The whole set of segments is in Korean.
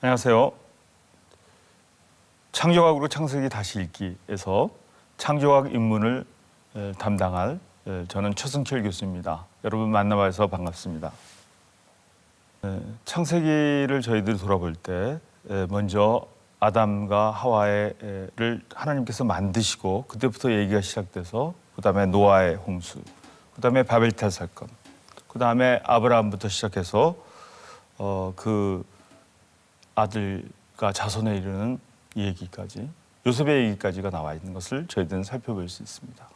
안녕하세요. 창조학으로 창세기 다시 읽기에서 창조학 입문을 담당할 저는 최승철 교수입니다. 여러분 만나봐서 반갑습니다. 창세기를 저희들이 돌아볼 때 먼저 아담과 하와를 하나님께서 만드시고 그때부터 얘기가 시작돼서 그다음에 노아의 홍수, 그다음에 바벨탑 사건, 그다음에 아브라함부터 시작해서 그 아들과 자손에 이르는 얘기까지, 요셉의 얘기까지가 나와 있는 것을 저희들은 살펴볼 수 있습니다.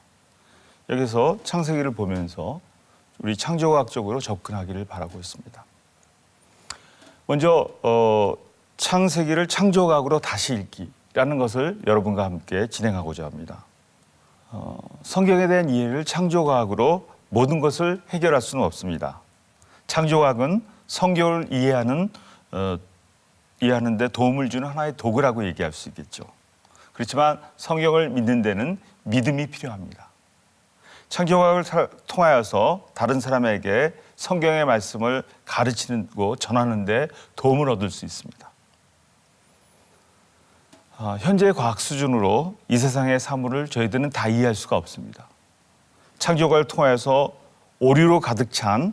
여기서 창세기를 보면서 우리 창조학적으로 접근하기를 바라고 있습니다. 먼저 창세기를 창조학으로 다시 읽기라는 것을 여러분과 함께 진행하고자 합니다. 성경에 대한 이해를 창조학으로 모든 것을 해결할 수는 없습니다. 창조학은 성경을 이해하는 데 도움을 주는 하나의 도구라고 얘기할 수 있겠죠. 그렇지만 성경을 믿는 데는 믿음이 필요합니다. 창조학을 통하여서 다른 사람에게 성경의 말씀을 가르치고 전하는 데 도움을 얻을 수 있습니다. 현재의 과학 수준으로 이 세상의 사물을 저희들은 다 이해할 수가 없습니다. 창조학을 통하여서 오류로 가득 찬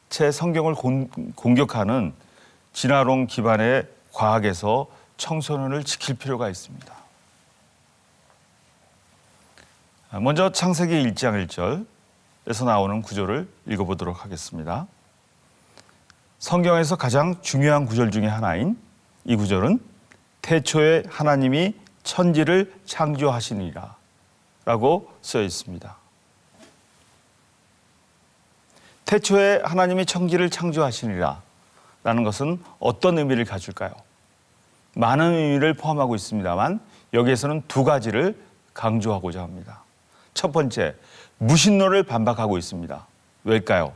채 성경을 공격하는 진화론 기반의 과학에서 청소년을 지킬 필요가 있습니다. 먼저 창세기 1장 1절에서 나오는 구절을 읽어보도록 하겠습니다. 성경에서 가장 중요한 구절 중에 하나인 이 구절은 태초에 하나님이 천지를 창조하시니라 라고 쓰여 있습니다. 태초에 하나님이 천지를 창조하시니라 라는 것은 어떤 의미를 가질까요? 많은 의미를 포함하고 있습니다만 여기에서는 두 가지를 강조하고자 합니다. 첫 번째, 무신론을 반박하고 있습니다. 왜일까요?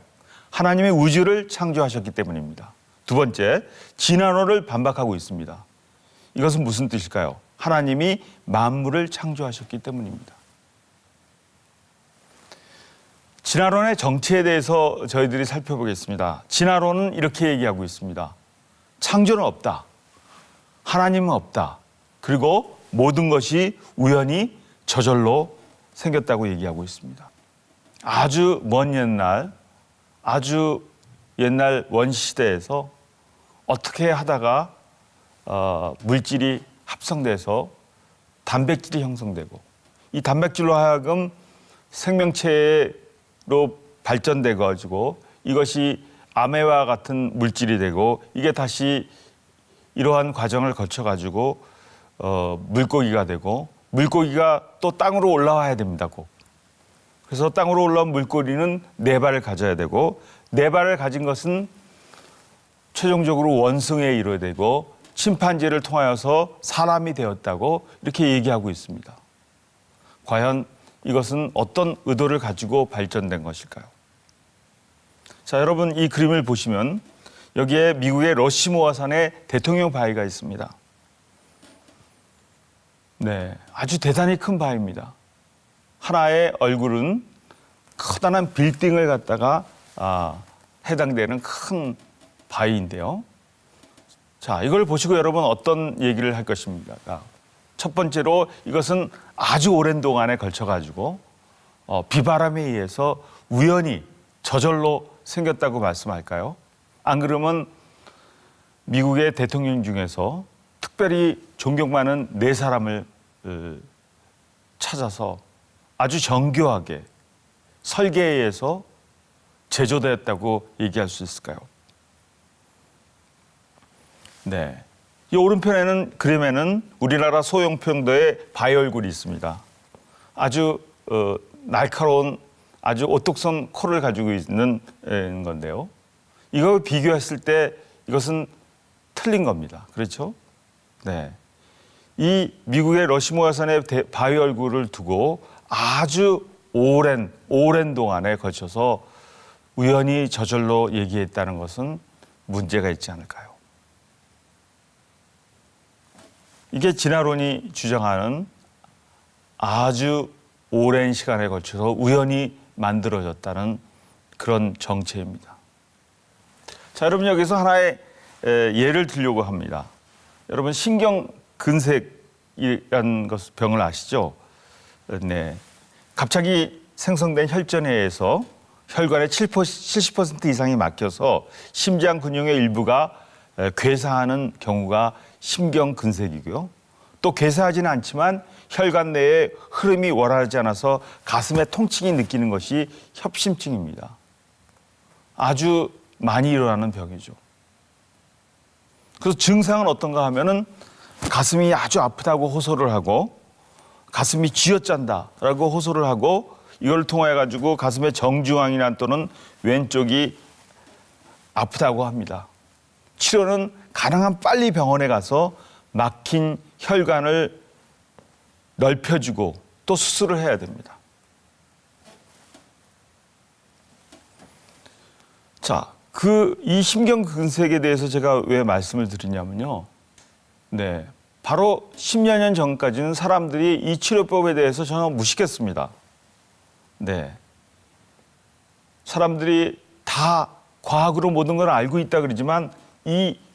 하나님의 우주를 창조하셨기 때문입니다. 두 번째, 진화론을 반박하고 있습니다. 이것은 무슨 뜻일까요? 하나님이 만물을 창조하셨기 때문입니다. 진화론의 정체에 대해서 저희들이 살펴보겠습니다. 진화론은 이렇게 얘기하고 있습니다. 창조는 없다. 하나님은 없다. 그리고 모든 것이 우연히 저절로 생겼다고 얘기하고 있습니다. 아주 먼 옛날, 아주 옛날 원시시대에서 어떻게 하다가 물질이 합성돼서 단백질이 형성되고 이 단백질로 하여금 생명체로 발전돼 가지고 이것이 아메와 같은 물질이 되고 이게 다시 이러한 과정을 거쳐 가지고 물고기가 되고 물고기가 또 땅으로 올라와야 됩니다. 꼭. 그래서 땅으로 올라온 물고기는 네 발을 가져야 되고 네 발을 가진 것은 최종적으로 원숭이에 이르게 되고 침판지를 통하여서 사람이 되었다고 이렇게 얘기하고 있습니다. 과연 이것은 어떤 의도를 가지고 발전된 것일까요? 자, 여러분 이 그림을 보시면 여기에 미국의 러시모어 산에 대통령 바위가 있습니다. 네, 아주 대단히 큰 바위입니다. 하나의 얼굴은 커다란 빌딩을 갖다가 해당되는 큰 바위인데요. 자, 이걸 보시고 여러분 어떤 얘기를 할 것입니까? 첫 번째로 이것은 아주 오랜 동안에 걸쳐가지고 비바람에 의해서 우연히 저절로 생겼다고 말씀할까요? 안 그러면 미국의 대통령 중에서 특별히 존경 많은 네 사람을 찾아서 아주 정교하게 설계에 의해서 제조되었다고 얘기할 수 있을까요? 네. 이 오른편에는 그림에는 우리나라 소형평도의 바위 얼굴이 있습니다. 아주 날카로운 아주 오똑선 코를 가지고 있는 건데요. 이거 비교했을 때 이것은 틀린 겁니다. 그렇죠? 네. 이 미국의 러시모어 산의 바위 얼굴을 두고 아주 오랜 동안에 걸쳐서 우연히 저절로 얘기했다는 것은 문제가 있지 않을까요? 이게 진화론이 주장하는 아주 오랜 시간에 걸쳐서 우연히 만들어졌다는 그런 정체입니다. 자, 여러분 여기서 하나의 예를 들려고 합니다. 여러분 신경근색이라는 병을 아시죠? 네. 갑자기 생성된 혈전에 의해서 혈관의 70% 이상이 막혀서 심장 근육의 일부가 괴사하는 경우가 심경근색이고요. 또 괴사하지는 않지만 혈관 내에 흐름이 원활하지 않아서 가슴에 통증이 느끼는 것이 협심증입니다. 아주 많이 일어나는 병이죠. 그래서 증상은 어떤가 하면은 가슴이 아주 아프다고 호소를 하고 가슴이 쥐어짠다라고 호소를 하고 이걸 통해 가지고 가슴의 정중앙이나 또는 왼쪽이 아프다고 합니다. 치료는 가능한 빨리 병원에 가서 막힌 혈관을 넓혀주고 또 수술을 해야 됩니다. 자, 이 심경근색에 대해서 제가 왜 말씀을 드리냐면요. 네. 바로 10여 년 전까지는 사람들이 이 치료법에 대해서 전혀 무식했습니다. 네. 사람들이 다 과학으로 모든 걸 알고 있다 그러지만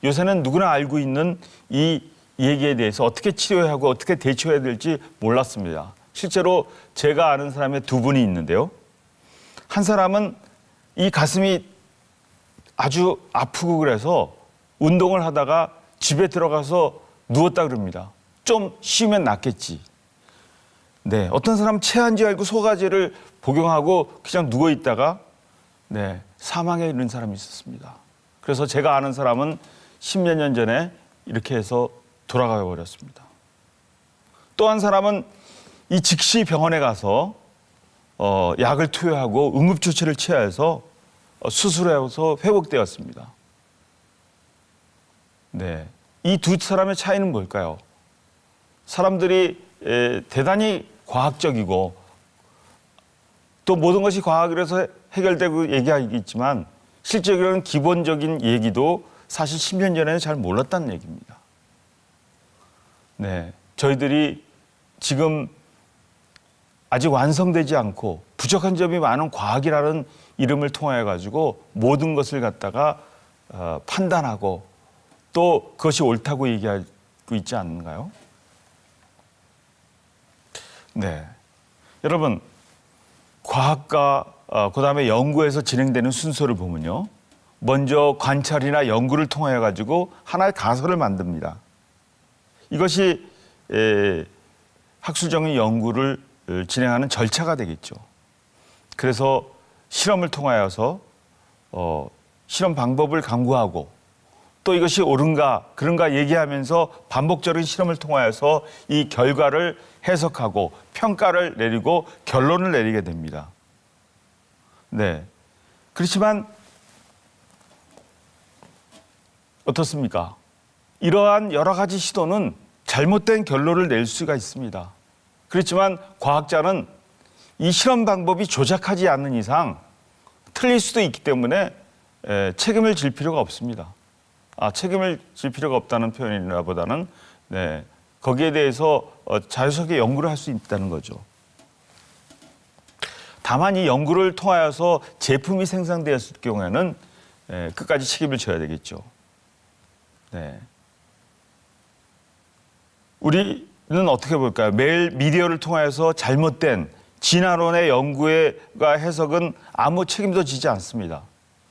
요새는 누구나 알고 있는 이 얘기에 대해서 어떻게 치료해야 하고 어떻게 대처해야 될지 몰랐습니다. 실제로 제가 아는 사람의 두 분이 있는데요. 한 사람은 이 가슴이 아주 아프고 그래서 운동을 하다가 집에 들어가서 누웠다 그럽니다. 좀 쉬면 낫겠지. 네, 어떤 사람 체한 줄 알고 소가지를 복용하고 그냥 누워 있다가 네, 사망에 이른 사람이 있었습니다. 그래서 제가 아는 사람은 10여 년 전에 이렇게 해서 돌아가 버렸습니다. 또 한 사람은 이 즉시 병원에 가서 약을 투여하고 응급조치를 취해서 수술해서 회복되었습니다. 네, 이 두 사람의 차이는 뭘까요? 사람들이 대단히 과학적이고 또 모든 것이 과학이라서 해결되고 얘기하겠지만 실제로는 기본적인 얘기도 사실 10년 전에는 잘 몰랐다는 얘기입니다. 네, 저희들이 지금 아직 완성되지 않고 부족한 점이 많은 과학이라는 이름을 통해 가지고 모든 것을 갖다가 판단하고 또 그것이 옳다고 얘기하고 있지 않는가요? 네, 여러분 과학과 그다음에 연구에서 진행되는 순서를 보면요, 먼저 관찰이나 연구를 통해 가지고 하나의 가설을 만듭니다. 이것이 학술적인 연구를 진행하는 절차가 되겠죠. 그래서 실험을 통하여서 실험 방법을 강구하고 또 이것이 옳은가 그런가 얘기하면서 반복적인 실험을 통하여서 이 결과를 해석하고 평가를 내리고 결론을 내리게 됩니다. 네. 그렇지만 어떻습니까? 이러한 여러 가지 시도는 잘못된 결론을 낼 수가 있습니다. 그렇지만 과학자는 이 실험 방법이 조작하지 않는 이상 틀릴 수도 있기 때문에 책임을 질 필요가 없습니다. 책임을 질 필요가 없다는 표현이라보다는 네, 거기에 대해서 자유스럽게 연구를 할 수 있다는 거죠. 다만 이 연구를 통하여서 제품이 생산되었을 경우에는 끝까지 책임을 져야 되겠죠. 네. 우리는 어떻게 볼까요? 매일 미디어를 통해서 잘못된 진화론의 연구와 해석은 아무 책임도 지지 않습니다.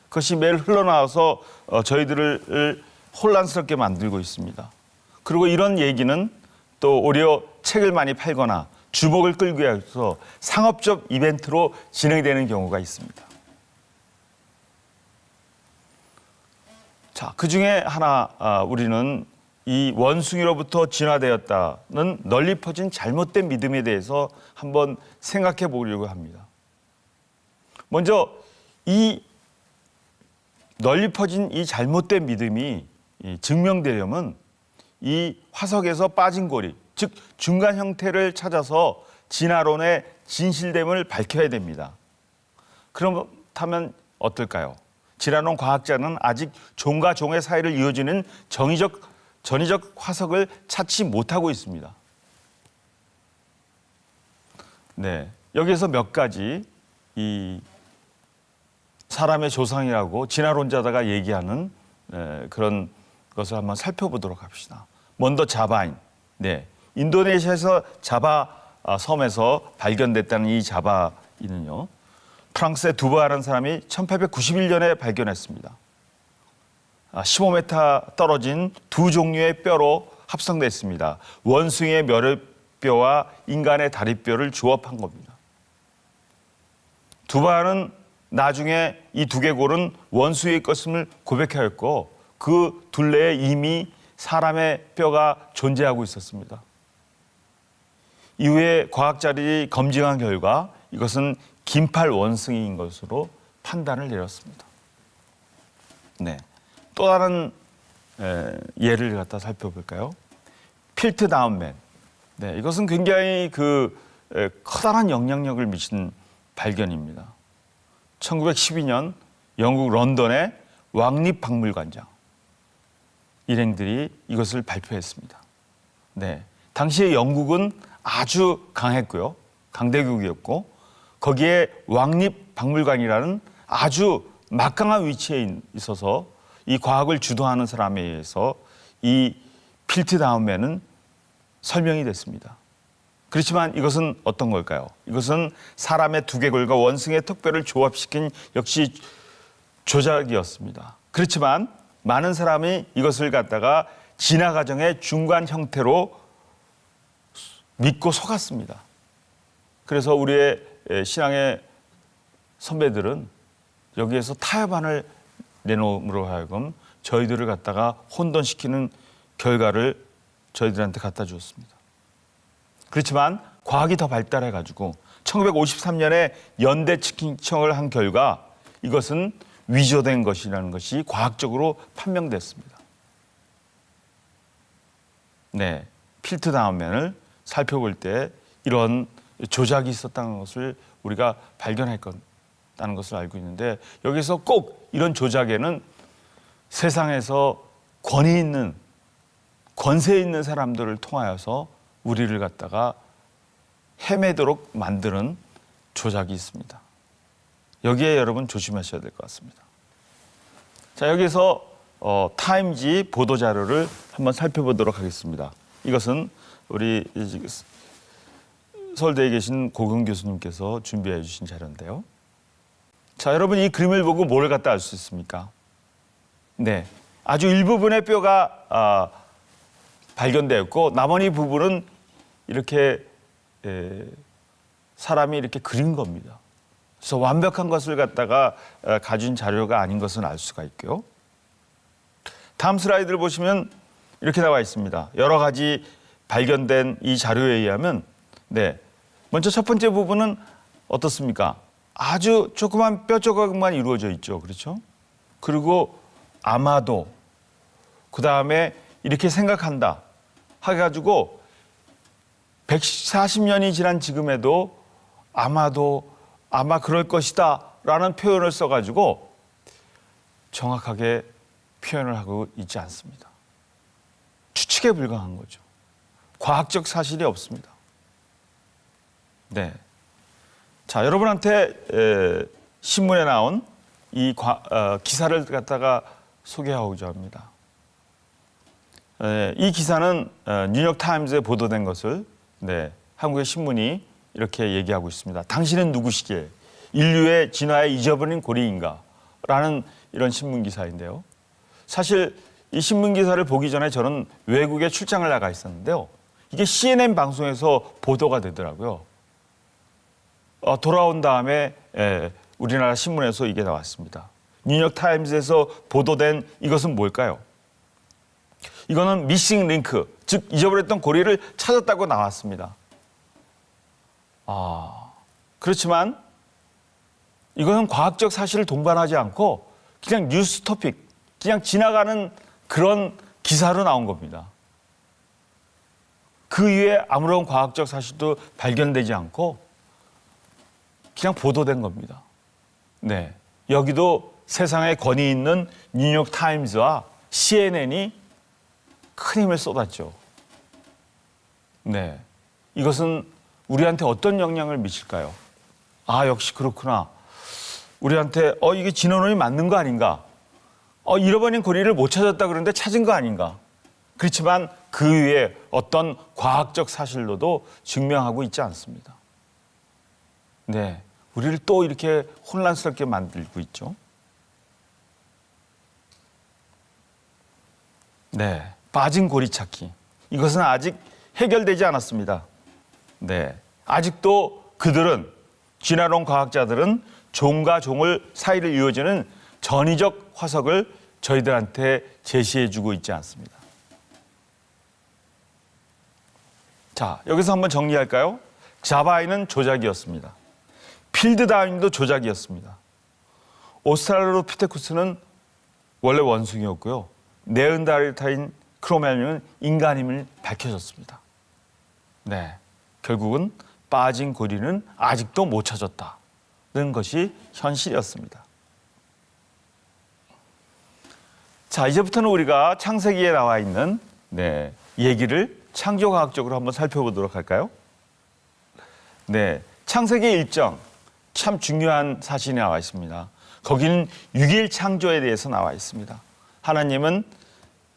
그것이 매일 흘러나와서 저희들을 혼란스럽게 만들고 있습니다. 그리고 이런 얘기는 또 오히려 책을 많이 팔거나 주목을 끌기 위해서 상업적 이벤트로 진행되는 경우가 있습니다. 자, 그 중에 하나 우리는 이 원숭이로부터 진화되었다는 널리 퍼진 잘못된 믿음에 대해서 한번 생각해 보려고 합니다. 먼저 이 널리 퍼진 이 잘못된 믿음이 증명되려면 이 화석에서 빠진 고리, 즉 중간 형태를 찾아서 진화론의 진실됨을 밝혀야 됩니다. 그렇다면 어떨까요? 진화론 과학자는 아직 종과 종의 사이를 이어지는 전위적 화석을 찾지 못하고 있습니다. 네, 여기에서 몇 가지 이 사람의 조상이라고 진화론자다가 얘기하는 그런 것을 한번 살펴보도록 합시다. 먼저 자바인, 네, 인도네시아에서 자바 섬에서 발견됐다는 이 자바인은요, 프랑스의 두바라는 사람이 1891년에 발견했습니다. 15m 떨어진 두 종류의 뼈로 합성됐습니다. 원숭이의 멸혈뼈와 인간의 다리뼈를 조합한 겁니다. 두바는 나중에 이 두개골은 원숭이의 것임을 고백하였고 그 둘레에 이미 사람의 뼈가 존재하고 있었습니다. 이후에 과학자들이 검증한 결과 이것은 긴팔 원숭이인 것으로 판단을 내렸습니다. 네, 또 다른 예를 갖다 살펴볼까요? 필트다운맨. 네, 이것은 굉장히 커다란 영향력을 미친 발견입니다. 1912년 영국 런던의 왕립박물관장 일행들이 이것을 발표했습니다. 네, 당시에 영국은 아주 강했고요, 강대국이었고 거기에 왕립박물관이라는 아주 막강한 위치에 있어서 이 과학을 주도하는 사람에 의해서 이 필트다운맨은 설명이 됐습니다. 그렇지만 이것은 어떤 걸까요? 이것은 사람의 두개골과 원숭이의 턱뼈를 조합시킨 역시 조작이었습니다. 그렇지만 많은 사람이 이것을 갖다가 진화 과정의 중간 형태로 믿고 속았습니다. 그래서 우리의 신앙의 선배들은 여기에서 타협안을 내놓음으로 하여금 저희들을 갖다가 혼돈시키는 결과를 저희들한테 갖다 주었습니다. 그렇지만 과학이 더 발달해가지고 1953년에 연대 측정을 한 결과 이것은 위조된 것이라는 것이 과학적으로 판명됐습니다. 네, 필트다운맨을 살펴볼 때 이런 조작이 있었다는 것을 우리가 발견했다는 것을 알고 있는데 여기서 꼭 이런 조작에는 세상에서 권위 있는 권세 있는 사람들을 통하여서 우리를 갖다가 헤매도록 만드는 조작이 있습니다. 여기에 여러분 조심하셔야 될 것 같습니다. 자, 여기서 타임지 보도 자료를 한번 살펴보도록 하겠습니다. 이것은 우리 서울대에 계신 고근 교수님께서 준비해 주신 자료인데요. 자, 여러분 이 그림을 보고 뭘 갖다 알 수 있습니까? 네, 아주 일부분의 뼈가 발견되었고 나머지 부분은 이렇게 사람이 이렇게 그린 겁니다. 그래서 완벽한 것을 갖다가 가진 자료가 아닌 것은 알 수가 있고요. 다음 슬라이드를 보시면 이렇게 나와 있습니다. 여러 가지 발견된 이 자료에 의하면 네, 먼저 첫 번째 부분은 어떻습니까? 아주 조그만 뼈 조각만 이루어져 있죠. 그렇죠? 그리고 아마도 그 다음에 이렇게 생각한다 해가지고 140년이 지난 지금에도 아마 그럴 것이다 라는 표현을 써가지고 정확하게 표현을 하고 있지 않습니다. 추측에 불과한 거죠. 과학적 사실이 없습니다. 네. 자, 여러분한테 신문에 나온 이 기사를 갖다가 소개하고자 합니다. 이 기사는 뉴욕 타임즈에 보도된 것을 한국의 신문이 이렇게 얘기하고 있습니다. 당신은 누구시기에 인류의 진화에 잊어버린 고리인가? 라는 이런 신문 기사인데요. 사실 이 신문 기사를 보기 전에 저는 외국에 출장을 나가 있었는데요. 이게 CNN 방송에서 보도가 되더라고요. 돌아온 다음에 우리나라 신문에서 이게 나왔습니다. 뉴욕 타임즈에서 보도된 이것은 뭘까요? 이거는 미싱 링크, 즉 잊어버렸던 고리를 찾았다고 나왔습니다. 그렇지만 이것은 과학적 사실을 동반하지 않고 그냥 뉴스 토픽, 그냥 지나가는 그런 기사로 나온 겁니다. 그 위에 아무런 과학적 사실도 발견되지 않고 그냥 보도된 겁니다. 네, 여기도 세상에 권위 있는 뉴욕 타임즈와 CNN이 큰 힘을 쏟았죠. 네, 이것은 우리한테 어떤 영향을 미칠까요? 역시 그렇구나. 우리한테 이게 진화론이 맞는 거 아닌가? 잃어버린 고리를 못 찾았다 그러는데 찾은 거 아닌가? 그렇지만 그 위에 어떤 과학적 사실로도 증명하고 있지 않습니다. 네, 우리를 또 이렇게 혼란스럽게 만들고 있죠. 네, 빠진 고리 찾기. 이것은 아직 해결되지 않았습니다. 네, 아직도 그들은, 진화론 과학자들은 종과 종을 사이를 이어주는 전위적 화석을 저희들한테 제시해주고 있지 않습니다. 자, 여기서 한번 정리할까요? 자바이는 조작이었습니다. 필드 다윈도 조작이었습니다. 오스트랄로피테쿠스는 원래 원숭이였고요. 네안데르탈인 크로마뇽은 인간임을 밝혀졌습니다. 네, 결국은 빠진 고리는 아직도 못 찾았다는 것이 현실이었습니다. 자, 이제부터는 우리가 창세기에 나와 있는 얘기를 창조과학적으로 한번 살펴보도록 할까요? 네, 창세기 1장 참 중요한 사실이 나와 있습니다. 거기는 6일 창조에 대해서 나와 있습니다. 하나님은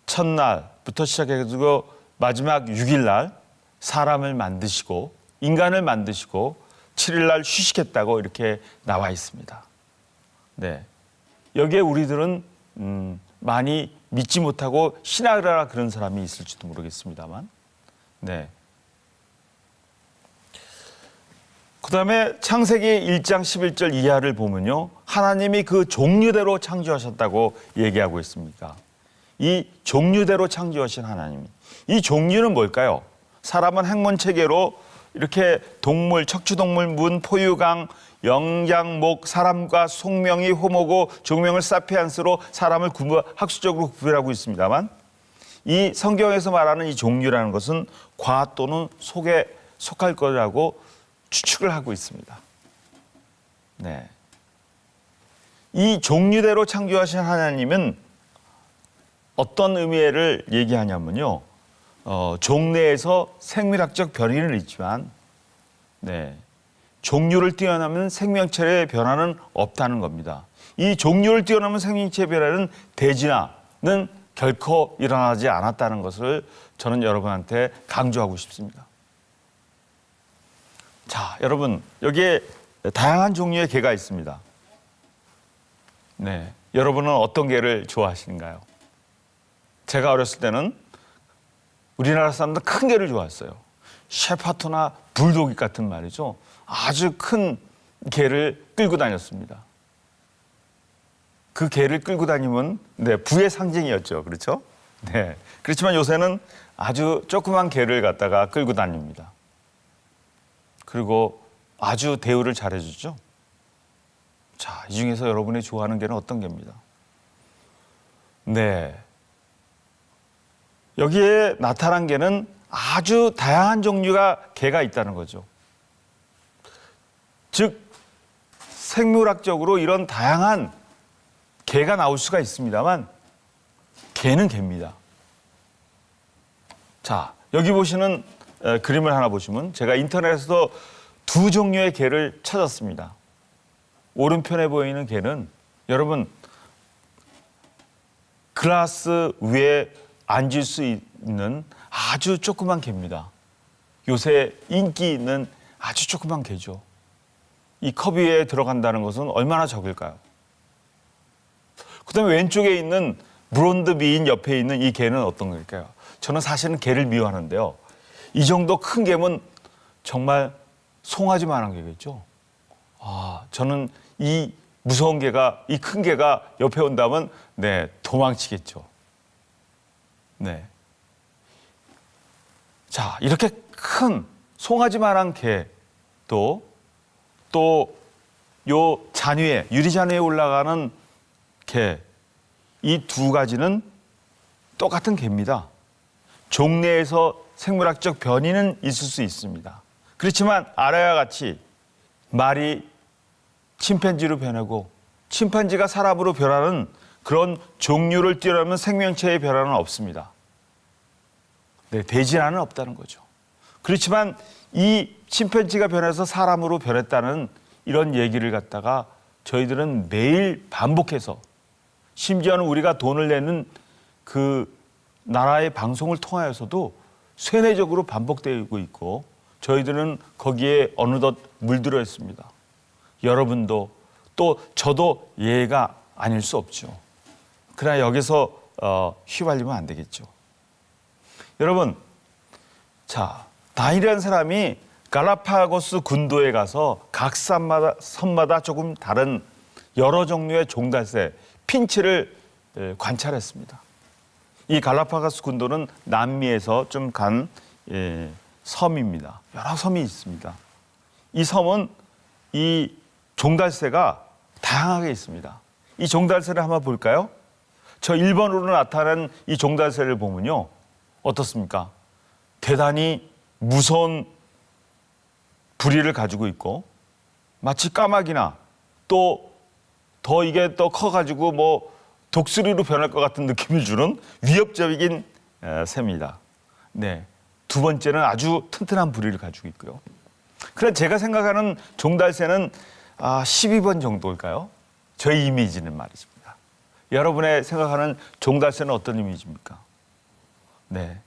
첫날부터 시작해가지고 마지막 6일 날 사람을 만드시고 인간을 만드시고 7일 날 휴식했다고 이렇게 나와 있습니다. 네, 여기에 우리들은 많이 믿지 못하고 신학이라 그런 사람이 있을지도 모르겠습니다만, 네. 그 다음에 창세기 1장 11절 이하를 보면요, 하나님이 그 종류대로 창조하셨다고 얘기하고 있습니다. 이 종류대로 창조하신 하나님, 이 종류는 뭘까요? 사람은 행문체계로 이렇게 동물, 척추동물, 문, 포유강, 영장목, 사람과 속명이 호모고 종명을 사피엔스로 사람을 학술적으로 구별하고 있습니다만, 이 성경에서 말하는 이 종류라는 것은 과 또는 속에 속할 거라고 추측을 하고 있습니다. 네. 이 종류대로 창조하신 하나님은 어떤 의미를 얘기하냐면요, 종내에서 생물학적 변이는 있지만, 네, 종류를 뛰어넘는 생명체의 변화는 없다는 겁니다. 이 종류를 뛰어넘는 생명체의 변화는 대진화는 결코 일어나지 않았다는 것을 저는 여러분한테 강조하고 싶습니다. 자, 여러분, 여기에 다양한 종류의 개가 있습니다. 네, 여러분은 어떤 개를 좋아하시는가요? 제가 어렸을 때는 우리나라 사람들 큰 개를 좋아했어요. 셰파토나 불도기 같은 말이죠. 아주 큰 개를 끌고 다녔습니다. 그 개를 끌고 다니면 부의 상징이었죠. 그렇죠? 네. 그렇지만 요새는 아주 조그만 개를 갖다가 끌고 다닙니다. 그리고 아주 대우를 잘해주죠. 자, 이 중에서 여러분이 좋아하는 개는 어떤 개입니다? 네. 여기에 나타난 개는 아주 다양한 종류가 개가 있다는 거죠. 즉, 생물학적으로 이런 다양한 개가 나올 수가 있습니다만, 개는 개입니다. 자, 여기 보시는 그림을 하나 보시면, 제가 인터넷에서 두 종류의 개를 찾았습니다. 오른편에 보이는 개는 여러분, 글라스 위에 앉을 수 있는 아주 조그만 개입니다. 요새 인기 있는 아주 조그만 개죠. 이 컵 위에 들어간다는 것은 얼마나 적을까요? 그 다음에 왼쪽에 있는 브론드 미인 옆에 있는 이 개는 어떤 걸까요? 저는 사실은 개를 미워하는데요, 이 정도 큰 개면 정말 송아지만한 개겠죠. 저는 이 무서운 개가, 이 큰 개가 옆에 온다면 도망치겠죠. 네. 자, 이렇게 큰 송아지만한 개도 또 요 잔위에, 유리 잔위에 올라가는 개, 이 두 가지는 똑같은 개입니다. 종내에서 생물학적 변이는 있을 수 있습니다. 그렇지만 아래와 같이 말이 침팬지로 변하고 침팬지가 사람으로 변하는 그런 종류를 뛰어넘는 생명체의 변화는 없습니다. 네, 대진화는 없다는 거죠. 그렇지만 이 침팬지가 변해서 사람으로 변했다는 이런 얘기를 갖다가 저희들은 매일 반복해서, 심지어는 우리가 돈을 내는 그 나라의 방송을 통하여서도 세뇌적으로 반복되고 있고 저희들은 거기에 어느덧 물들어 있습니다. 여러분도 또 저도 예가 아닐 수 없죠. 그러나 여기서 휘말리면 안 되겠죠. 여러분, 자, 다니엘이라는 사람이 갈라파고스 군도에 가서 각 섬마다 조금 다른 여러 종류의 종달새, 핀치를 관찰했습니다. 이 갈라파고스 군도는 남미에서 좀 간 섬입니다. 여러 섬이 있습니다. 이 섬은 이 종달새가 다양하게 있습니다. 이 종달새를 한번 볼까요? 저 1번으로 나타난 이 종달새를 보면요. 어떻습니까? 대단히 무서운 부리를 가지고 있고 마치 까마귀나 또 더 이게 또 커가지고 뭐 독수리로 변할 것 같은 느낌을 주는 위협적인 새입니다. 네, 두 번째는 아주 튼튼한 부리를 가지고 있고요. 그래 제가 생각하는 종달새는 12번 정도일까요? 저희 이미지는 말이십니다. 여러분의 생각하는 종달새는 어떤 이미지입니까? 네.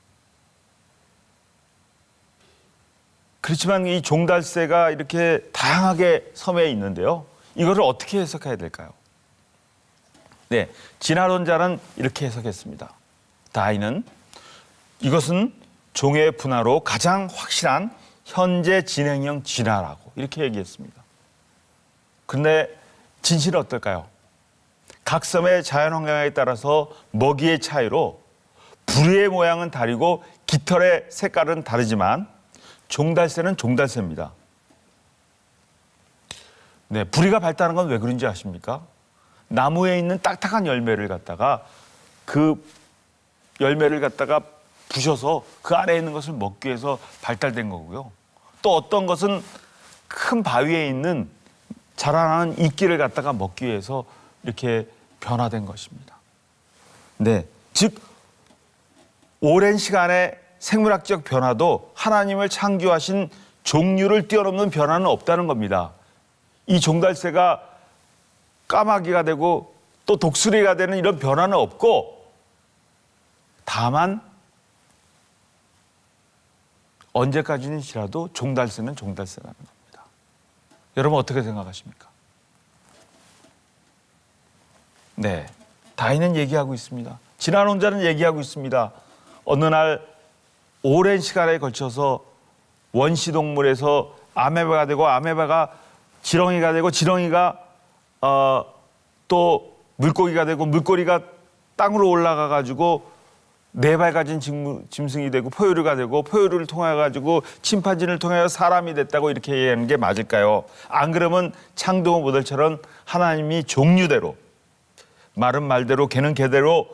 그렇지만 이 종달새가 이렇게 다양하게 섬에 있는데요. 이거를 어떻게 해석해야 될까요? 네, 진화론자는 이렇게 해석했습니다. 다이는 이것은 종의 분화로 가장 확실한 현재 진행형 진화라고 이렇게 얘기했습니다. 그런데 진실은 어떨까요? 각 섬의 자연환경에 따라서 먹이의 차이로 부리의 모양은 다르고 깃털의 색깔은 다르지만 종달새는 종달새입니다. 네, 부리가 밝다는 건 왜 그런지 아십니까? 나무에 있는 딱딱한 열매를 갖다가 그 열매를 갖다가 부셔서 그 안에 있는 것을 먹기 위해서 발달된 거고요. 또 어떤 것은 큰 바위에 있는 자라나는 이끼를 갖다가 먹기 위해서 이렇게 변화된 것입니다. 네, 즉 오랜 시간의 생물학적 변화도 하나님을 창조하신 종류를 뛰어넘는 변화는 없다는 겁니다. 이 종달새가 까마귀가 되고 또 독수리가 되는 이런 변화는 없고 다만 언제까지는지라도 종달새는 종달새라는 겁니다. 여러분 어떻게 생각하십니까? 네, 다이는 얘기하고 있습니다. 진화론자는 얘기하고 있습니다. 어느 날 오랜 시간에 걸쳐서 원시동물에서 아메바가 되고 아메바가 지렁이가 되고 지렁이가 또 물고기가 되고 물고기가 땅으로 올라가 가지고 네 발 가진 짐승이 되고 포유류가 되고 포유류를 통해 가지고 침판지를 통해 사람이 됐다고 이렇게 얘기하는 게 맞을까요? 안 그러면 창동 모델처럼 하나님이 종류대로 말은 말대로 개는 개대로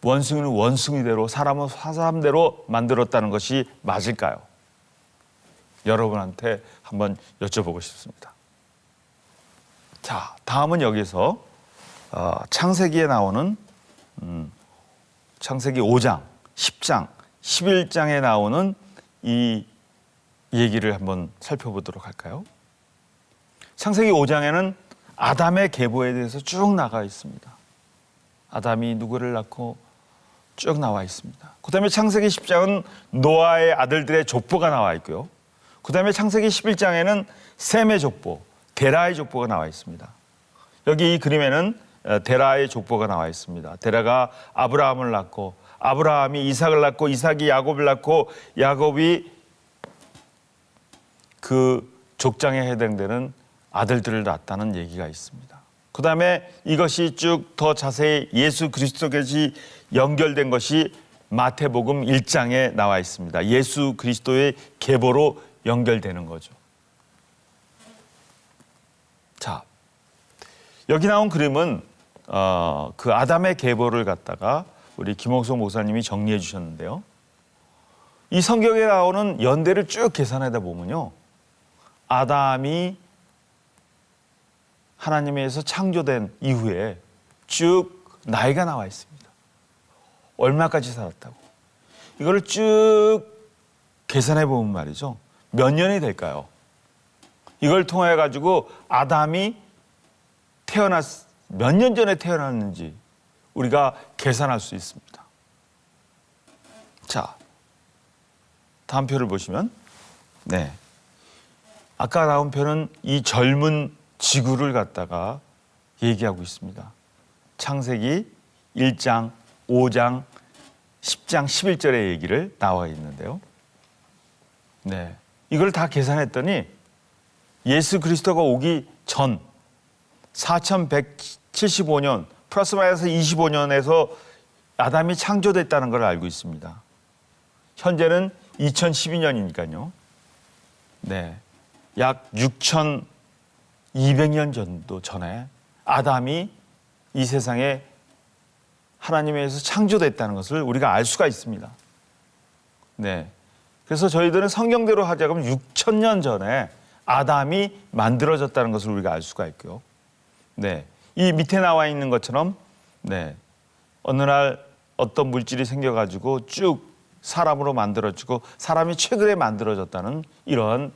원숭이는 원숭이대로 사람은 사람대로 만들었다는 것이 맞을까요? 여러분한테 한번 여쭤보고 싶습니다. 자, 다음은 여기서 창세기에 나오는 창세기 5장, 10장, 11장에 나오는 이 얘기를 한번 살펴보도록 할까요? 창세기 5장에는 아담의 계보에 대해서 쭉 나가 있습니다. 아담이 누구를 낳고 쭉 나와 있습니다. 그 다음에 창세기 10장은 노아의 아들들의 족보가 나와 있고요. 그 다음에 창세기 11장에는 셈의 족보, 데라의 족보가 나와 있습니다. 여기 이 그림에는 데라의 족보가 나와 있습니다. 데라가 아브라함을 낳고 아브라함이 이삭을 낳고 이삭이 야곱을 낳고 야곱이 그 족장에 해당되는 아들들을 낳았다는 얘기가 있습니다. 그 다음에 이것이 쭉 더 자세히 예수 그리스도까지 연결된 것이 마태복음 1장에 나와 있습니다. 예수 그리스도의 계보로 연결되는 거죠. 자, 여기 나온 그림은 그 아담의 계보를 갖다가 우리 김홍석 목사님이 정리해 주셨는데요. 이 성경에 나오는 연대를 쭉 계산하다 보면요, 아담이 하나님에 의해서 창조된 이후에 쭉 나이가 나와 있습니다. 얼마까지 살았다고. 이거를 쭉 계산해 보면 말이죠, 몇 년이 될까요? 이걸 통해 가지고 아담이 몇 년 전에 태어났는지 우리가 계산할 수 있습니다. 자, 다음 표를 보시면 네, 아까 나온 표는 이 젊은 지구를 갖다가 얘기하고 있습니다. 창세기 1장, 5장, 10장, 11절의 얘기를 나와 있는데요. 네, 이걸 다 계산했더니 예수 그리스도가 오기 전 4175년 플러스 마이너스 25년에서 아담이 창조됐다는 걸 알고 있습니다. 현재는 2012년이니까요. 네, 약 6200년 정도 전에 아담이 이 세상에 하나님에 의해서 창조됐다는 것을 우리가 알 수가 있습니다. 네, 그래서 저희들은 성경대로 하자면 6000년 전에 아담이 만들어졌다는 것을 우리가 알 수가 있고요. 네, 이 밑에 나와 있는 것처럼 네, 어느 날 어떤 물질이 생겨가지고 쭉 사람으로 만들어지고 사람이 최근에 만들어졌다는 이런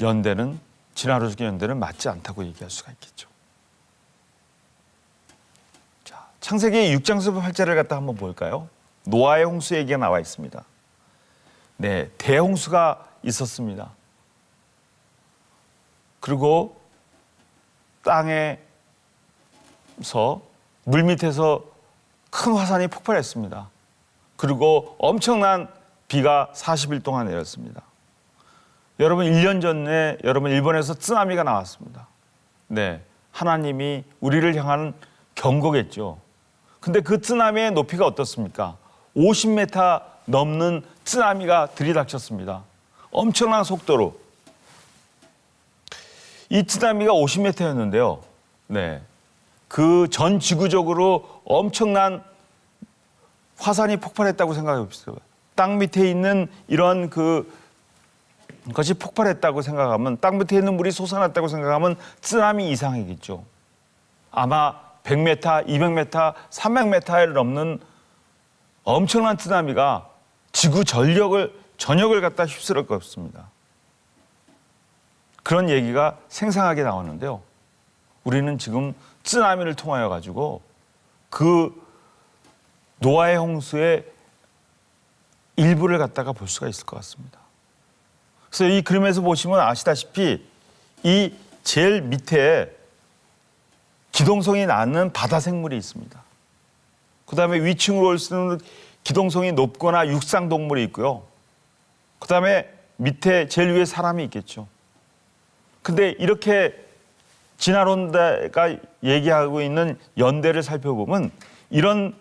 연대는 진화론적 연대는 맞지 않다고 얘기할 수가 있겠죠. 자, 창세기 6장에서 8절을 갖다 한번 볼까요? 노아의 홍수 얘기가 나와 있습니다. 네, 대홍수가 있었습니다. 그리고 땅에서 물 밑에서 큰 화산이 폭발했습니다. 그리고 엄청난 비가 40일 동안 내렸습니다. 여러분 1년 전에 여러분 일본에서 쓰나미가 나왔습니다. 네, 하나님이 우리를 향한 경고겠죠. 근데 그 쓰나미의 높이가 어떻습니까? 50m 넘는 쓰나미가 들이닥쳤습니다. 엄청난 속도로. 이 쓰나미가 50m였는데요. 네, 그 전 지구적으로 엄청난 화산이 폭발했다고 생각해 봅시다. 땅 밑에 있는 이런 것이 폭발했다고 생각하면, 땅 밑에 있는 물이 솟아났다고 생각하면 쓰나미 이상이겠죠. 아마 100m, 200m, 300m를 넘는 엄청난 쓰나미가 지구 전역을 갖다 휩쓸을 것 같습니다. 그런 얘기가 생생하게 나오는데요. 우리는 지금 쓰나미를 통하여 가지고 그 노아의 홍수의 일부를 갖다가 볼 수가 있을 것 같습니다. 그래서 이 그림에서 보시면 아시다시피 이 제일 밑에 기동성이 낮은 바다 생물이 있습니다. 그 다음에 위층으로 올수록 기동성이 높거나 육상 동물이 있고요. 그 다음에 밑에 제일 위에 사람이 있겠죠. 근데 이렇게 진화론자가 얘기하고 있는 연대를 살펴보면 이런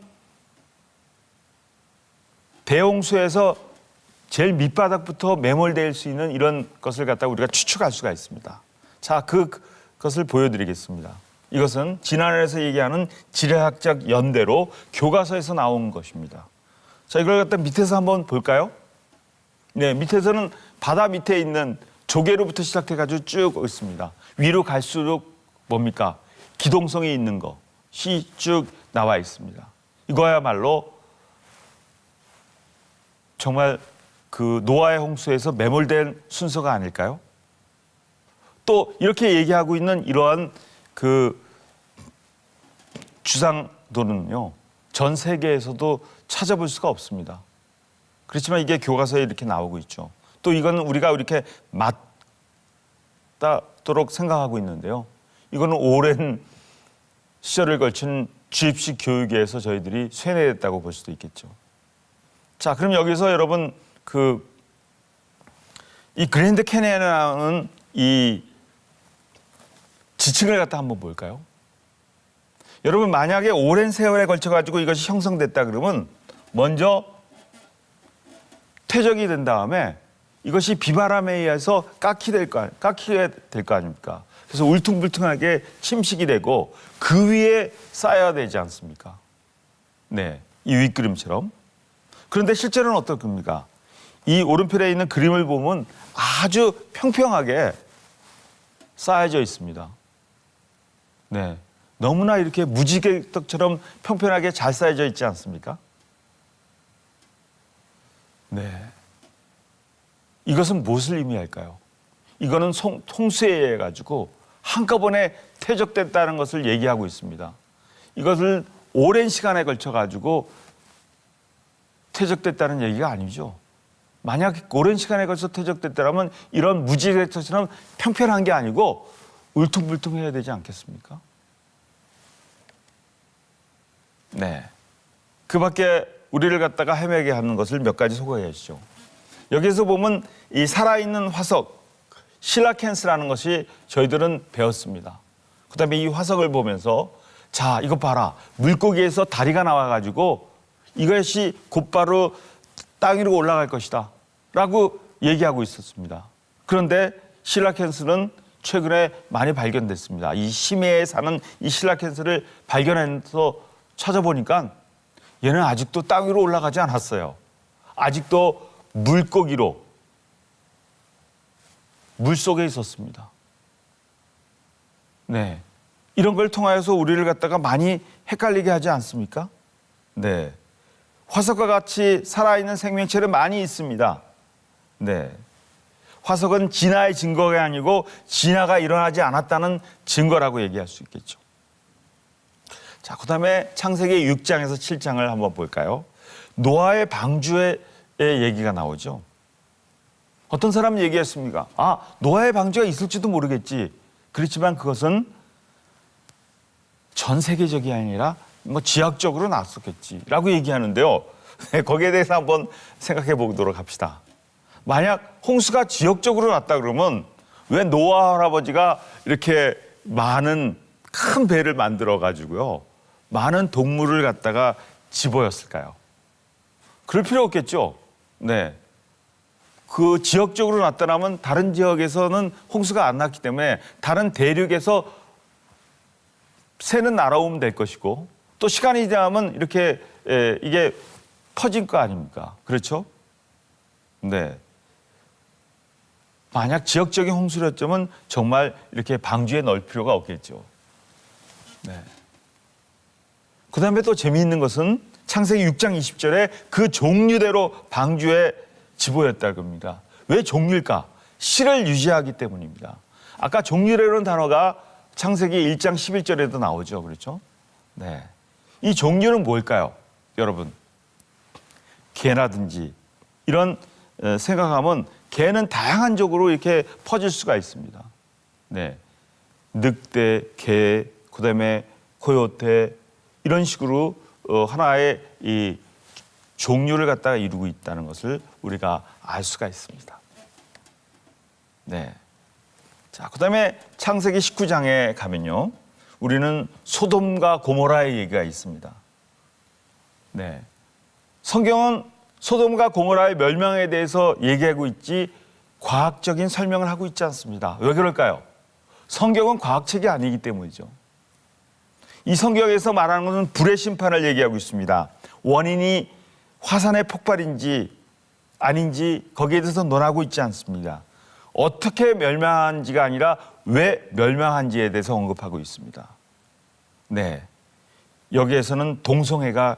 대홍수에서 제일 밑바닥부터 매몰될 수 있는 이런 것을 갖다가 우리가 추측할 수가 있습니다. 자, 그것을 보여드리겠습니다. 이것은 진화론에서 얘기하는 지리학적 연대로 교과서에서 나온 것입니다. 자, 이걸 갖다 밑에서 한번 볼까요? 네, 밑에서는 바다 밑에 있는 조개로부터 시작해가지고 쭉 있습니다. 위로 갈수록 뭡니까? 기동성이 있는 것이 쭉 나와 있습니다. 이거야말로 정말 그 노아의 홍수에서 매몰된 순서가 아닐까요? 또 이렇게 얘기하고 있는 이러한 그 주상도는요, 전 세계에서도 찾아볼 수가 없습니다. 그렇지만 이게 교과서에 이렇게 나오고 있죠. 또 이거는 우리가 이렇게 맞다도록 생각하고 있는데요. 이거는 오랜 시절을 거친 주입식 교육에서 저희들이 쇠뇌됐다고 볼 수도 있겠죠. 자, 그럼 여기서 여러분 이 그랜드 캐니언이라는 이 지층을 갖다 한번 볼까요? 여러분 만약에 오랜 세월에 걸쳐 가지고 이것이 형성됐다 그러면 먼저 퇴적이 된 다음에 이것이 비바람에 의해서 깎이게 될 거 아닙니까? 그래서 울퉁불퉁하게 침식이 되고 그 위에 쌓여야 되지 않습니까? 네, 이 윗그림처럼. 그런데 실제로는 어떨 겁니까? 이 오른편에 있는 그림을 보면 아주 평평하게 쌓여져 있습니다. 네, 너무나 이렇게 무지개떡처럼 평평하게 잘 쌓여져 있지 않습니까? 네, 이것은 무엇을 의미할까요? 이거는 홍수에 의해 가지고 한꺼번에 퇴적됐다는 것을 얘기하고 있습니다. 이것을 오랜 시간에 걸쳐 가지고 퇴적됐다는 얘기가 아니죠. 만약 오랜 시간에 걸쳐 퇴적됐다면 이런 무지개처럼 평평한 게 아니고 울퉁불퉁해야 되지 않겠습니까? 네. 그 밖에 우리를 갖다가 헤매게 하는 것을 몇 가지 소개해 주시죠. 여기서 보면 이 살아있는 화석, 실라켄스라는 것이 저희들은 배웠습니다. 그 다음에 이 화석을 보면서 자, 이거 봐라. 물고기에서 다리가 나와가지고 이것이 곧바로 땅 위로 올라갈 것이다 라고 얘기하고 있었습니다. 그런데 실라켄스는 최근에 많이 발견됐습니다. 이 심해에 사는 이 실라켄스를 발견해서 찾아보니까 얘는 아직도 땅 위로 올라가지 않았어요. 아직도 물고기로 물속에 있었습니다. 네. 이런 걸 통하여서 우리를 갖다가 많이 헷갈리게 하지 않습니까? 네. 화석과 같이 살아있는 생명체는 많이 있습니다. 네. 화석은 진화의 증거가 아니고 진화가 일어나지 않았다는 증거라고 얘기할 수 있겠죠. 자, 그 다음에 창세기 6장에서 7장을 한번 볼까요? 노아의 방주의 얘기가 나오죠. 어떤 사람은 얘기했습니까? 아, 노아의 방주가 있을지도 모르겠지. 그렇지만 그것은 전 세계적이 아니라 뭐 지역적으로 났었겠지라고 얘기하는데요. 거기에 대해서 한번 생각해 보도록 합시다. 만약 홍수가 지역적으로 났다 그러면 왜 노아 할아버지가 이렇게 많은 큰 배를 만들어 가지고요, 많은 동물을 갖다가 집어였을까요? 그럴 필요 없겠죠. 네. 그 지역적으로 나타나면 다른 지역에서는 홍수가 안 났기 때문에 다른 대륙에서 새는 날아오면 될 것이고 또 시간이 지나면 이렇게 이게 퍼질 거 아닙니까? 그렇죠? 네. 만약 지역적인 홍수였다면 정말 이렇게 방주에 넣을 필요가 없겠죠. 네. 그 다음에 또 재미있는 것은 창세기 6장 20절에 그 종류대로 방주에 집어였다고 합니다. 왜 종류일까? 실을 유지하기 때문입니다. 아까 종류라는 단어가 창세기 1장 11절에도 나오죠. 그렇죠? 네. 이 종류는 뭘까요? 여러분. 개라든지 이런 생각하면 개는 다양한 쪽으로 이렇게 퍼질 수가 있습니다. 네. 늑대, 개, 그다음에 코요테 이런 식으로 하나의 이 종류를 갖다가 이루고 있다는 것을 우리가 알 수가 있습니다. 네. 자, 그다음에 창세기 19장에 가면요, 우리는 소돔과 고모라의 얘기가 있습니다. 네. 성경은 소돔과 고모라의 멸망에 대해서 얘기하고 있지 과학적인 설명을 하고 있지 않습니다. 왜 그럴까요? 성경은 과학책이 아니기 때문이죠. 이 성경에서 말하는 것은 불의 심판을 얘기하고 있습니다. 원인이 화산의 폭발인지 아닌지 거기에 대해서 논하고 있지 않습니다. 어떻게 멸망한지가 아니라 왜 멸망한지에 대해서 언급하고 있습니다. 네, 여기에서는 동성애가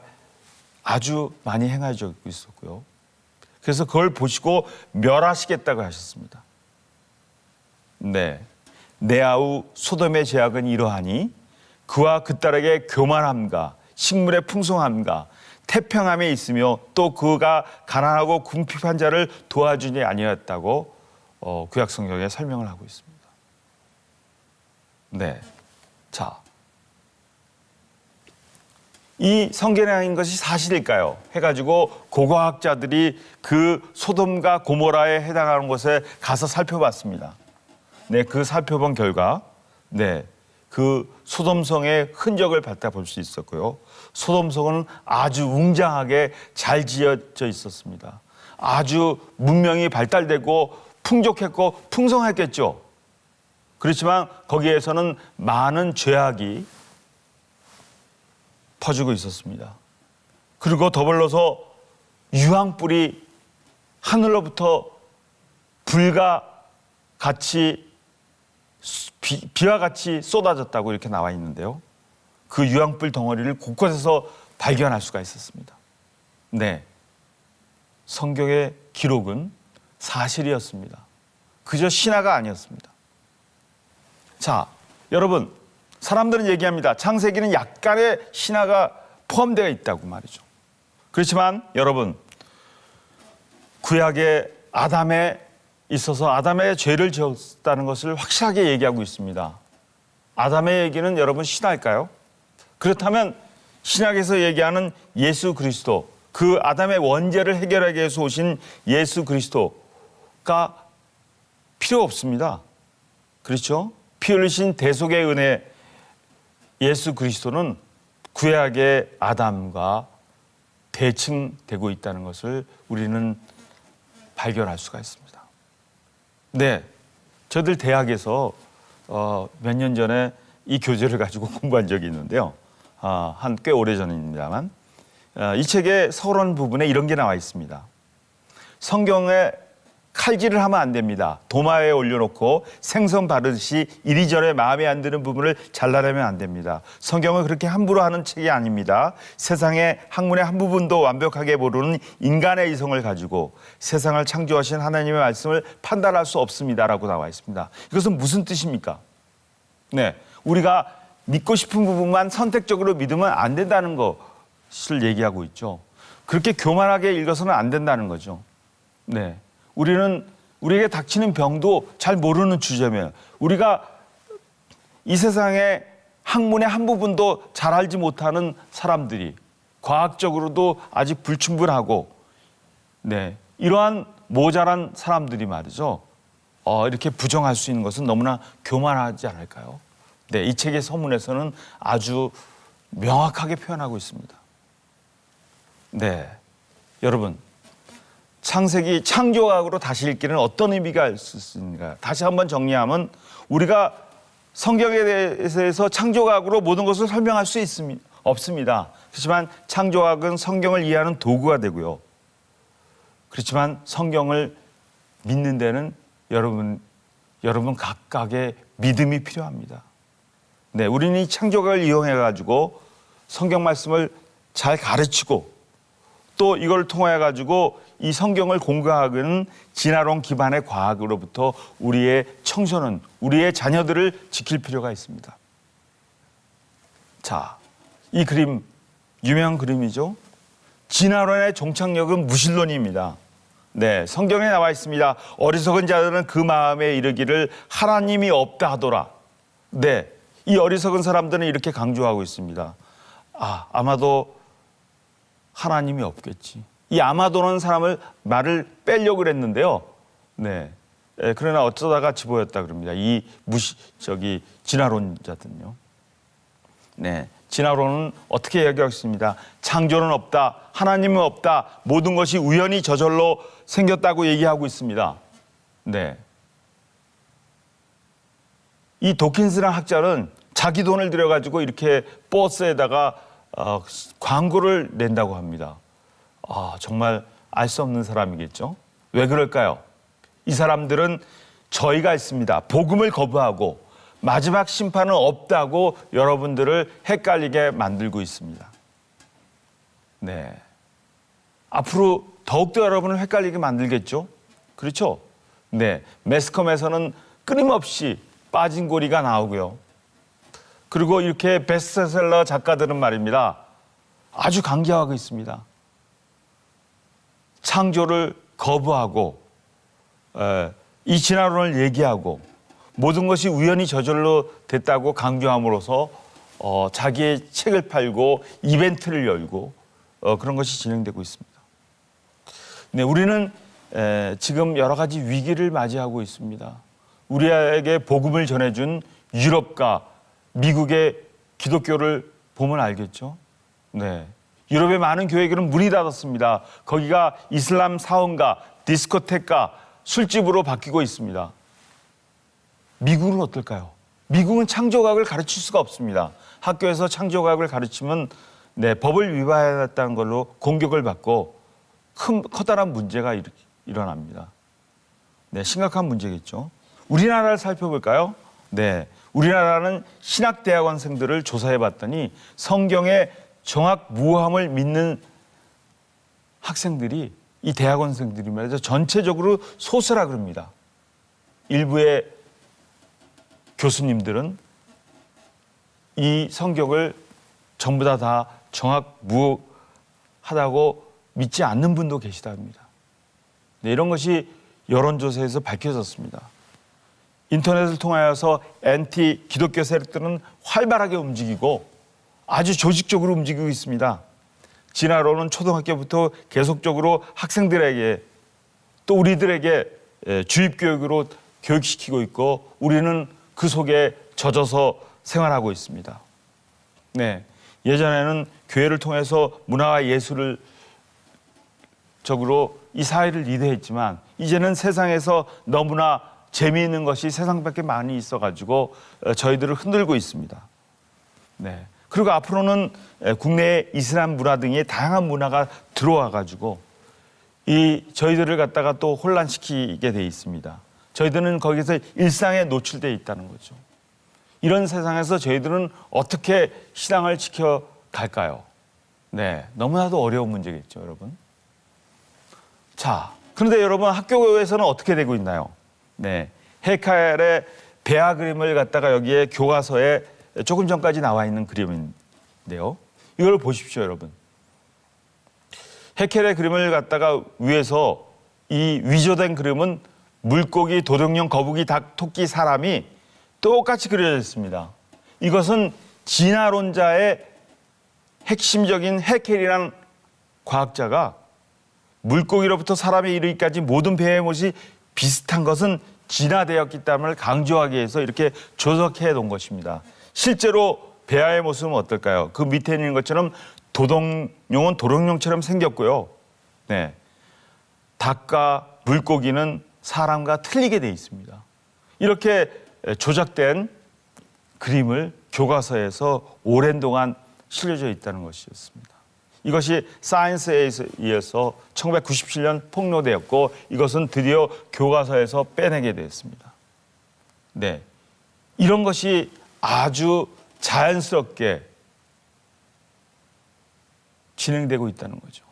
아주 많이 행해지고 있었고요. 그래서 그걸 보시고 멸하시겠다고 하셨습니다. 네, 내아우 소돔의 죄악은 이러하니 그와 그 딸에게 교만함과 식물의 풍성함과 태평함에 있으며 또 그가 가난하고 궁핍한 자를 도와주니 아니었다고 구약 성경에 설명을 하고 있습니다. 네, 자, 이 성경의 것이 사실일까요? 해가지고 고고학자들이 그 소돔과 고모라에 해당하는 곳에 가서 살펴봤습니다. 네, 그 살펴본 결과, 네, 그 소돔성의 흔적을 받아볼 수 있었고요. 소돔성은 아주 웅장하게 잘 지어져 있었습니다. 아주 문명이 발달되고 풍족했고 풍성했겠죠. 그렇지만 거기에서는 많은 죄악이 퍼지고 있었습니다. 그리고 더불어서 유황불이 하늘로부터 불과 같이 비와 같이 쏟아졌다고 이렇게 나와 있는데요. 그 유황불 덩어리를 곳곳에서 발견할 수가 있었습니다. 네, 성경의 기록은 사실이었습니다. 그저 신화가 아니었습니다. 자, 여러분, 사람들은 얘기합니다. 창세기는 약간의 신화가 포함되어 있다고 말이죠. 그렇지만 여러분, 구약의 아담에 있어서 아담의 죄를 지었다는 것을 확실하게 얘기하고 있습니다. 아담의 얘기는 여러분 신화일까요? 그렇다면 신약에서 얘기하는 예수 그리스도, 그 아담의 원죄를 해결하기 위해서 오신 예수 그리스도가 필요 없습니다. 그렇죠? 피 흘리신 대속의 은혜 예수 그리스도는 구약의 아담과 대칭되고 있다는 것을 우리는 발견할 수가 있습니다. 네, 저들 대학에서 몇 년 전에 이 교재를 가지고 공부한 적이 있는데요. 한 꽤 오래전입니다만 이 책의 서론 부분에 이런 게 나와 있습니다. 성경에 칼질을 하면 안 됩니다. 도마에 올려놓고 생선 바르듯이 이리저리 마음에 안 드는 부분을 잘라내면 안 됩니다. 성경은 그렇게 함부로 하는 책이 아닙니다. 세상의 학문의 한 부분도 완벽하게 모르는 인간의 이성을 가지고 세상을 창조하신 하나님의 말씀을 판단할 수 없습니다라고 나와 있습니다. 이것은 무슨 뜻입니까? 네, 우리가 믿고 싶은 부분만 선택적으로 믿으면 안 된다는 것을 얘기하고 있죠. 그렇게 교만하게 읽어서는 안 된다는 거죠. 네. 우리에게 닥치는 병도 잘 모르는 주제면 우리가 이 세상의 학문의 한 부분도 잘 알지 못하는 사람들이 과학적으로도 아직 불충분하고 네, 이러한 모자란 사람들이 말이죠. 이렇게 부정할 수 있는 것은 너무나 교만하지 않을까요? 네, 이 책의 서문에서는 아주 명확하게 표현하고 있습니다. 네, 여러분. 창세기 창조학으로 다시 읽기는 어떤 의미가 있습니까? 다시 한번 정리하면 우리가 성경에 대해서 창조학으로 모든 것을 설명할 수 없습니다. 그렇지만 창조학은 성경을 이해하는 도구가 되고요. 그렇지만 성경을 믿는 데는 여러분 각각의 믿음이 필요합니다. 네, 우리는 이 창조학을 이용해 가지고 성경 말씀을 잘 가르치고 또 이걸 통해 가지고 이 성경을 공부하는 진화론 기반의 과학으로부터 우리의 청소년, 우리의 자녀들을 지킬 필요가 있습니다. 자, 이 그림 유명한 그림이죠. 진화론의 종착역은 무신론입니다. 네, 성경에 나와 있습니다. 어리석은 자들은 그 마음에 이르기를 하나님이 없다 하더라. 네, 이 어리석은 사람들은 이렇게 강조하고 있습니다. 아마도 하나님이 없겠지. 이 아마도라는 말을 빼려고 그랬는데요. 네. 그러나 어쩌다가 집어였다 그럽니다. 진화론자들은요. 네. 진화론은 어떻게 이야기하겠습니다. 창조는 없다. 하나님은 없다. 모든 것이 우연히 저절로 생겼다고 얘기하고 있습니다. 네. 이 도킨스라는 학자는 자기 돈을 들여가지고 이렇게 버스에다가 광고를 낸다고 합니다. 정말 알 수 없는 사람이겠죠. 왜 그럴까요? 이 사람들은 저희가 있습니다. 복음을 거부하고 마지막 심판은 없다고 여러분들을 헷갈리게 만들고 있습니다. 네. 앞으로 더욱더 여러분을 헷갈리게 만들겠죠? 그렇죠? 네. 매스컴에서는 끊임없이 빠진 고리가 나오고요. 그리고 이렇게 베스트셀러 작가들은 말입니다. 아주 강조하고 있습니다. 창조를 거부하고 이 진화론을 얘기하고 모든 것이 우연히 저절로 됐다고 강조함으로써 자기의 책을 팔고 이벤트를 열고 그런 것이 진행되고 있습니다. 네, 우리는 지금 여러 가지 위기를 맞이하고 있습니다. 우리에게 복음을 전해준 유럽과 미국의 기독교를 보면 알겠죠. 네, 유럽의 많은 교회들은 문이 닫았습니다. 거기가 이슬람 사원가, 디스코테카, 술집으로 바뀌고 있습니다. 미국은 어떨까요? 미국은 창조학을 가르칠 수가 없습니다. 학교에서 창조학을 가르치면 법을 위반했다는 걸로 공격을 받고 커다란 문제가 일어납니다. 네, 심각한 문제겠죠. 우리나라를 살펴볼까요? 네, 우리나라는 신학대학원생들을 조사해 봤더니 성경의 정확무함을 믿는 학생들이 이 대학원생들이 말이죠. 전체적으로 소수라 그럽니다. 일부의 교수님들은 이 성격을 전부 다 정확무하다고 믿지 않는 분도 계시다 합니다. 네, 이런 것이 여론조사에서 밝혀졌습니다. 인터넷을 통하여서 엔티 기독교 세력들은 활발하게 움직이고 아주 조직적으로 움직이고 있습니다. 진화론은 초등학교부터 계속적으로 학생들에게 또 우리들에게 주입교육으로 교육시키고 있고 우리는 그 속에 젖어서 생활하고 있습니다. 네, 예전에는 교회를 통해서 문화와 예술을 적으로 이 사회를 리드했지만 이제는 세상에서 너무나 재미있는 것이 세상밖에 많이 있어가지고 저희들을 흔들고 있습니다. 네. 그리고 앞으로는 국내의 이슬람 문화 등의 다양한 문화가 들어와가지고 이 저희들을 갖다가 또 혼란시키게 돼 있습니다. 저희들은 거기서 일상에 노출되어 있다는 거죠. 이런 세상에서 저희들은 어떻게 신앙을 지켜갈까요? 네, 너무나도 어려운 문제겠죠, 여러분. 자, 그런데 여러분 학교에서는 어떻게 되고 있나요? 네, 헤칼의 배아 그림을 갖다가 여기에 교과서에 조금 전까지 나와 있는 그림인데요. 이걸 보십시오, 여러분. 헤켈의 그림을 갖다가 위에서 이 위조된 그림은 물고기, 도둑뇽, 거북이, 닭, 토끼, 사람이 똑같이 그려져 있습니다. 이것은 진화론자의 핵심적인 헤켈이라는 과학자가 물고기로부터 사람에 이르기까지 모든 배의 못이 비슷한 것은 진화되었기 때문에 강조하기 위해서 이렇게 조석해 놓은 것입니다. 실제로 배아의 모습은 어떨까요? 그 밑에 있는 것처럼 도둑뇽은 도둑뇽처럼 생겼고요. 네, 닭과 물고기는 사람과 틀리게 돼 있습니다. 이렇게 조작된 그림을 교과서에서 오랜 동안 실려져 있다는 것이었습니다. 이것이 사이언스에 의해서 1997년 폭로되었고 이것은 드디어 교과서에서 빼내게 되었습니다. 네, 이런 것이 아주 자연스럽게 진행되고 있다는 거죠.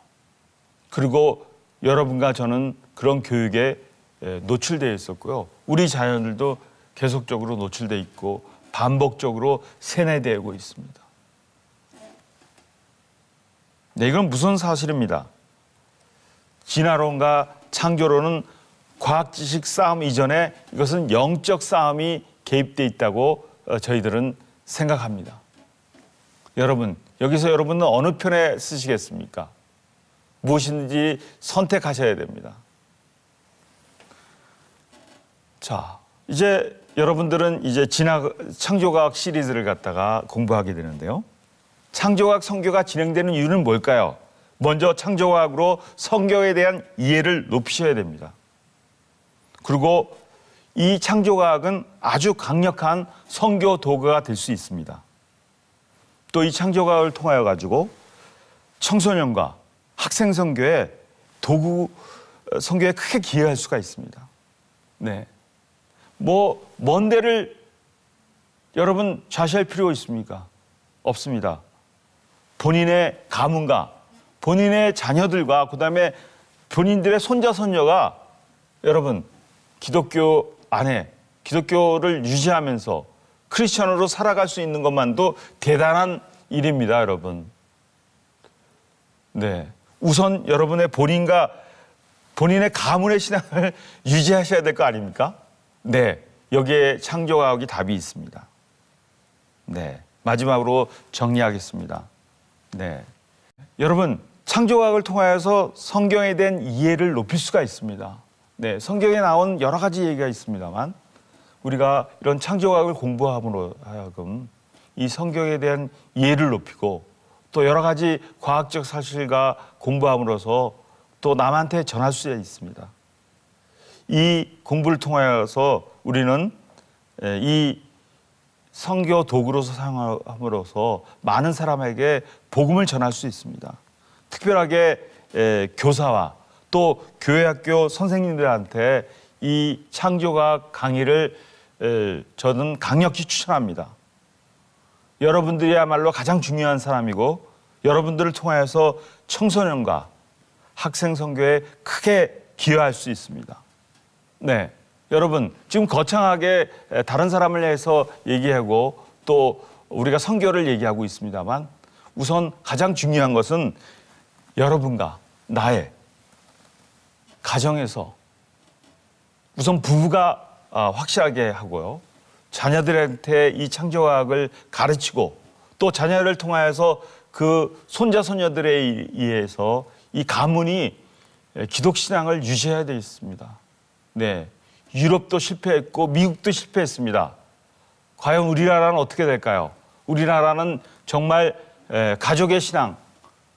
그리고 여러분과 저는 그런 교육에 노출되어 있었고요. 우리 자녀들도 계속적으로 노출되어 있고 반복적으로 세뇌되고 있습니다. 네, 이건 무슨 사실입니다. 진화론과 창조론은 과학 지식 싸움 이전에 이것은 영적 싸움이 개입되어 있다고 저희들은 생각합니다. 여러분, 여기서 여러분은 어느 편에 쓰시겠습니까? 무엇인지 선택하셔야 됩니다. 자, 이제 여러분들은 이제 창조과학 시리즈를 갖다가 공부하게 되는데요. 창조과학 성교가 진행되는 이유는 뭘까요? 먼저 창조과학으로 성경에 대한 이해를 높이셔야 됩니다. 그리고 이 창조과학은 아주 강력한 성교 도구가 될 수 있습니다. 또 이 창조과학을 통하여 가지고 청소년과 학생 선교에 도구 선교에 크게 기여할 수가 있습니다. 네, 먼 데를 여러분 좌시할 필요 있습니까? 없습니다. 본인의 가문과 본인의 자녀들과 그다음에 본인들의 손자 손녀가 여러분 기독교 안에 기독교를 유지하면서 크리스천으로 살아갈 수 있는 것만도 대단한 일입니다, 여러분. 네, 우선 여러분의 본인과 본인의 가문의 신앙을 유지하셔야 될 거 아닙니까? 네, 여기에 창조과학이 답이 있습니다. 네, 마지막으로 정리하겠습니다. 네, 여러분 창조과학을 통하여서 성경에 대한 이해를 높일 수가 있습니다. 네, 성경에 나온 여러 가지 얘기가 있습니다만 우리가 이런 창조과학을 공부함으로 하여금 이 성경에 대한 이해를 높이고 또 여러 가지 과학적 사실과 공부함으로써 또 남한테 전할 수 있습니다. 이 공부를 통하여서 우리는 이 성교 도구로서 사용함으로써 많은 사람에게 복음을 전할 수 있습니다. 특별하게 교사와 또 교회 학교 선생님들한테 이 창조과학 강의를 저는 강력히 추천합니다. 여러분들이야말로 가장 중요한 사람이고 여러분들을 통하여서 청소년과 학생 선교에 크게 기여할 수 있습니다. 네, 여러분 지금 거창하게 다른 사람을 해서 얘기하고 또 우리가 선교를 얘기하고 있습니다만 우선 가장 중요한 것은 여러분과 나의 가정에서 우선 부부가 확실하게 하고요. 자녀들한테 이 창조과학을 가르치고 또 자녀를 통하여서 그 손자 손녀들에 의해서 이 가문이 기독신앙을 유지해야 되겠습니다. 네, 유럽도 실패했고 미국도 실패했습니다. 과연 우리나라는 어떻게 될까요? 우리나라는 정말 가족의 신앙,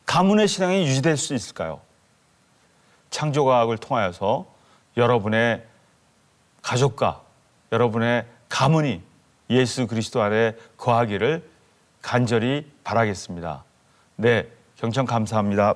가문의 신앙이 유지될 수 있을까요? 창조과학을 통하여서 여러분의 가족과 여러분의 가문이 예수 그리스도 안에 거하기를 간절히 바라겠습니다. 네, 경청 감사합니다.